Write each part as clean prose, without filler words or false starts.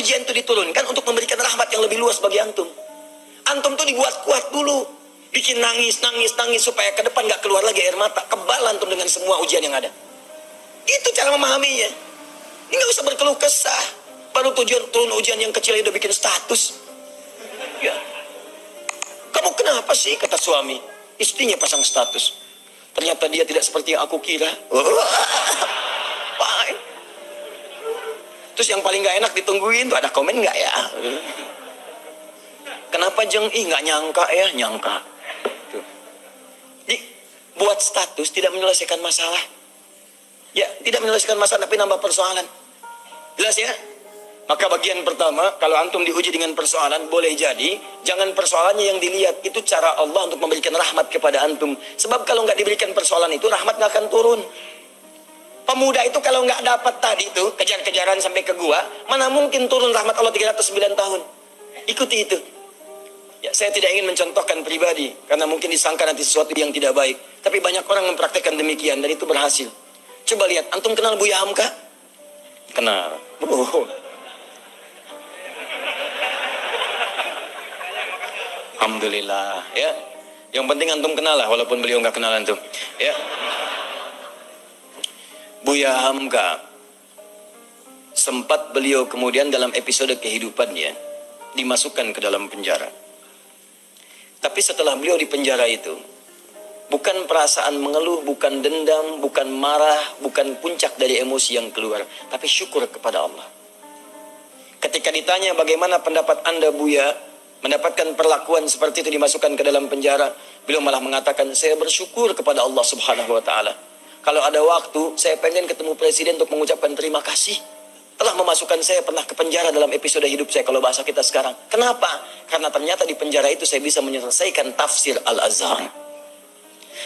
ujian itu diturunkan untuk memberikan rahmat yang lebih luas bagi antum. Antum tuh dibuat kuat dulu, bikin nangis supaya ke depan gak keluar lagi air mata. Kebal antum dengan semua ujian yang ada. Itu cara memahaminya. Ini gak usah berkeluh kesah. Baru turun ujian yang kecil udah bikin status. Ya. Kamu kenapa sih, kata suami. Istrinya pasang status. Ternyata dia tidak seperti yang aku kira. Terus yang paling gak enak ditungguin tuh ada komen gak ya? Kenapa Jeng? Gak nyangka ya. Nyangka. Tuh. Buat status tidak menyelesaikan masalah. Ya, tidak menyelesaikan masalah tapi nambah persoalan. Jelas ya? Maka bagian pertama, kalau antum diuji dengan persoalan, boleh jadi jangan persoalannya yang dilihat, itu cara Allah untuk memberikan rahmat kepada antum. Sebab kalau nggak diberikan persoalan itu, rahmat nggak akan turun. Pemuda itu kalau nggak dapat tadi itu, kejar-kejaran sampai ke gua, mana mungkin turun rahmat Allah 309 tahun. Ikuti itu. Ya, saya tidak ingin mencontohkan pribadi, karena mungkin disangka nanti sesuatu yang tidak baik. Tapi banyak orang mempraktekkan demikian, dan itu berhasil. Coba lihat, antum kenal Buya Hamka? Kenal. Alhamdulillah, ya. Yang penting antum kenal lah, walaupun beliau nggak kenal antum. Ya. Buya Hamka, sempat beliau kemudian dalam episode kehidupannya dimasukkan ke dalam penjara. Tapi setelah beliau di penjara itu, bukan perasaan mengeluh, bukan dendam, bukan marah, bukan puncak dari emosi yang keluar, tapi syukur kepada Allah. Ketika ditanya bagaimana pendapat Anda Buya mendapatkan perlakuan seperti itu dimasukkan ke dalam penjara, beliau malah mengatakan, saya bersyukur kepada Allah Subhanahu wa Ta'ala. Kalau ada waktu, saya pengen ketemu presiden untuk mengucapkan terima kasih telah memasukkan saya pernah ke penjara dalam episode hidup saya, kalau bahasa kita sekarang. Kenapa? Karena ternyata di penjara itu saya bisa menyelesaikan tafsir Al-Azhar.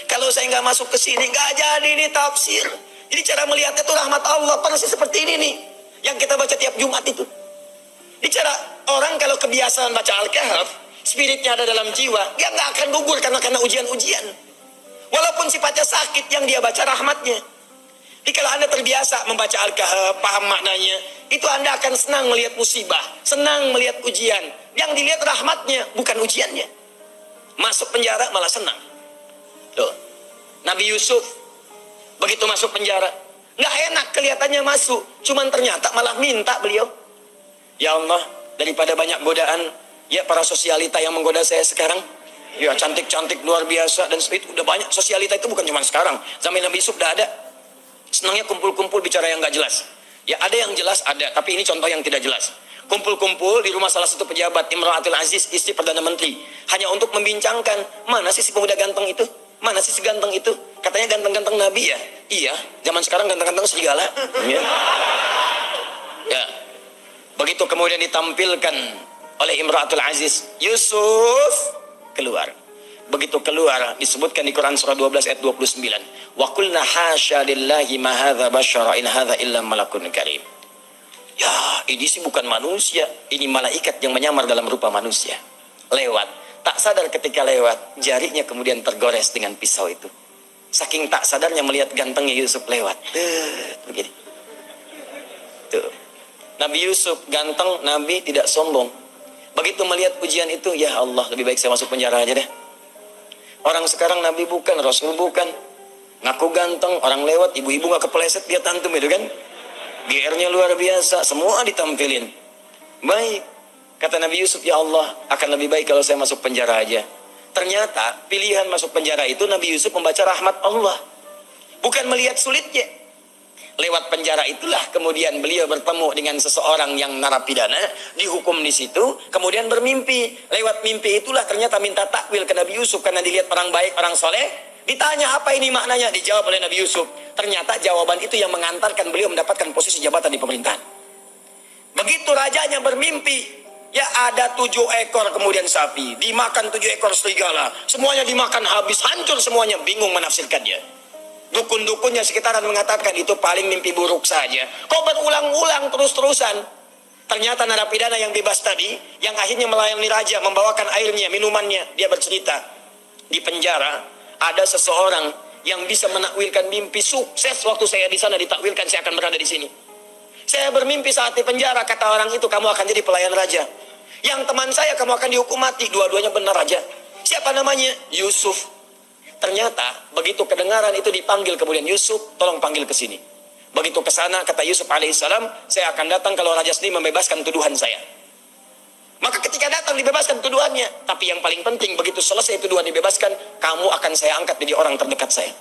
Kalau saya nggak masuk ke sini, nggak jadi ini tafsir. Jadi cara melihatnya itu rahmat Allah, persis seperti ini nih, yang kita baca tiap Jumat itu. Bicara orang kalau kebiasaan baca Al-Kahf, spiritnya ada dalam jiwa, dia nggak akan gugur karena ujian-ujian. Walaupun sifatnya sakit, yang dia baca rahmatnya. Jadi kalau Anda terbiasa membaca Al-Kahf, paham maknanya, itu Anda akan senang melihat musibah, senang melihat ujian. Yang dilihat rahmatnya, bukan ujiannya. Masuk penjara malah senang. Tuh. Nabi Yusuf, begitu masuk penjara, nggak enak kelihatannya masuk, cuman ternyata malah minta beliau. Ya Allah, daripada banyak godaan, ya para sosialita yang menggoda saya sekarang, ya cantik-cantik luar biasa, dan itu udah banyak. Sosialita itu bukan cuma sekarang, zaman Nabi Yusuf udah ada. Senangnya kumpul-kumpul bicara yang nggak jelas. Ya ada yang jelas ada, tapi ini contoh yang tidak jelas. Kumpul-kumpul di rumah salah satu pejabat, Imratul Aziz, istri Perdana Menteri, hanya untuk membincangkan, mana sih si pemuda ganteng itu? Mana sih si ganteng itu? Katanya ganteng-ganteng Nabi ya? Iya, zaman sekarang ganteng-ganteng serigala. Ya. Ya. Begitu kemudian ditampilkan oleh Imratul Aziz, Yusuf keluar. Begitu keluar, disebutkan di Quran surah 12 ayat 29. Wa qulna hasya lillahi ma hadza basyara in hadza illa malakun karim. Ya, ini sih bukan manusia, ini malaikat yang menyamar dalam rupa manusia. Lewat, tak sadar ketika lewat, jarinya kemudian tergores dengan pisau itu. Saking tak sadarnya melihat gantengnya Yusuf lewat. Begini. Tuh. Nabi Yusuf ganteng, Nabi tidak sombong. Begitu melihat ujian itu, ya Allah, lebih baik saya masuk penjara aja deh. Orang sekarang Nabi bukan, Rasul bukan, ngaku ganteng, orang lewat, ibu-ibu gak kepleset, dia tantum itu kan. GR-nya luar biasa, semua ditampilin. Baik, kata Nabi Yusuf, ya Allah, akan lebih baik kalau saya masuk penjara aja. Ternyata pilihan masuk penjara itu Nabi Yusuf membaca rahmat Allah, bukan melihat sulitnya. Lewat penjara itulah kemudian beliau bertemu dengan seseorang yang narapidana, dihukum di situ, kemudian bermimpi. Lewat mimpi itulah ternyata minta takwil ke Nabi Yusuf karena dilihat orang baik, orang soleh. Ditanya apa ini maknanya, dijawab oleh Nabi Yusuf. Ternyata jawaban itu yang mengantarkan beliau mendapatkan posisi jabatan di pemerintahan. Begitu rajanya bermimpi, ya ada 7 ekor kemudian sapi, dimakan 7 ekor serigala, semuanya dimakan habis, hancur semuanya, bingung menafsirkannya. Dukun-dukunnya sekitaran mengatakan itu paling mimpi buruk saja. Kok berulang-ulang terus-terusan? Ternyata narapidana yang bebas tadi, yang akhirnya melayani raja, membawakan airnya, minumannya, dia bercerita, di penjara ada seseorang yang bisa menakwilkan mimpi, sukses waktu saya di sana ditakwilkan saya akan berada di sini. Saya bermimpi saat di penjara, kata orang itu, kamu akan jadi pelayan raja. Yang teman saya, kamu akan dihukum mati. Dua-duanya benar raja. Siapa namanya? Yusuf. Ternyata begitu kedengaran itu dipanggil kemudian, Yusuf, tolong panggil ke sini. Begitu ke sana, kata Yusuf alaihissalam, saya akan datang kalau raja sendiri membebaskan tuduhan saya. Maka ketika datang dibebaskan tuduhannya. Tapi yang paling penting, begitu selesai tuduhan dibebaskan, kamu akan saya angkat jadi orang terdekat saya.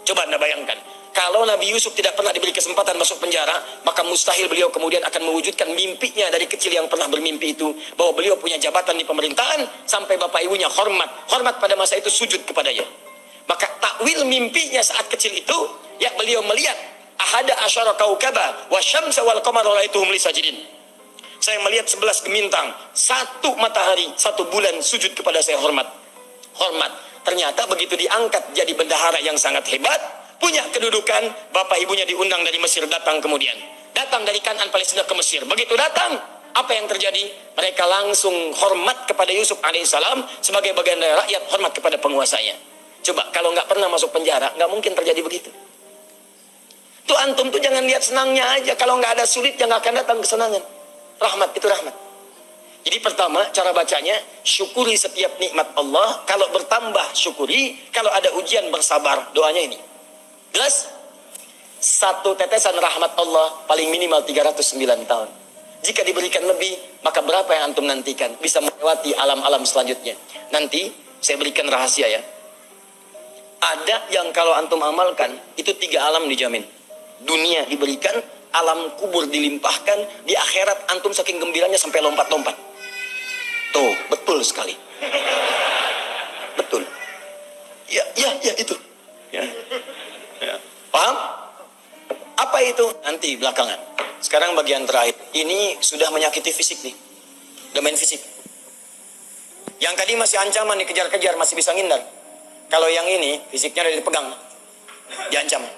Coba Anda bayangkan, kalau Nabi Yusuf tidak pernah diberi kesempatan masuk penjara, maka mustahil beliau kemudian akan mewujudkan mimpinya dari kecil yang pernah bermimpi itu, bahwa beliau punya jabatan di pemerintahan, sampai bapak ibunya hormat pada masa itu sujud kepadanya. Maka takwil mimpinya saat kecil itu, ya beliau melihat ahada asyara kaukaba wa syamsa wal qamara ra'aituhum li sajidin. Saya melihat 11 gemintang, 1 matahari, 1 bulan sujud kepada saya, hormat. Ternyata begitu diangkat jadi bendahara yang sangat hebat, punya kedudukan, bapak ibunya diundang dari Mesir datang kemudian. Datang dari Kanaan Palestina ke Mesir. Begitu datang, apa yang terjadi? Mereka langsung hormat kepada Yusuf alaihissalam sebagai bagian dari rakyat, hormat kepada penguasanya. Coba kalau nggak pernah masuk penjara, nggak mungkin terjadi begitu. Tuh antum tuh jangan lihat senangnya aja. Kalau nggak ada sulitnya nggak akan datang kesenangan. Rahmat itu rahmat. Jadi pertama cara bacanya, syukuri setiap nikmat Allah. Kalau bertambah syukuri, kalau ada ujian bersabar. Doanya ini. Jelas? 1 tetesan rahmat Allah paling minimal 309 tahun. Jika diberikan lebih, maka berapa yang antum nantikan? Bisa melewati alam-alam selanjutnya. Nanti saya berikan rahasia ya. Ada yang kalau antum amalkan, itu 3 alam dijamin. Dunia diberikan, alam kubur dilimpahkan, di akhirat antum saking gembiranya sampai lompat-lompat. Tuh, betul sekali. Betul. Ya itu. Ya. Paham? Apa itu? Nanti belakangan. Sekarang bagian terakhir. Ini sudah menyakiti fisik nih. Udah main fisik. Yang tadi masih ancaman, dikejar-kejar, masih bisa ngindar. Kalau yang ini, fisiknya udah dipegang. Diancam.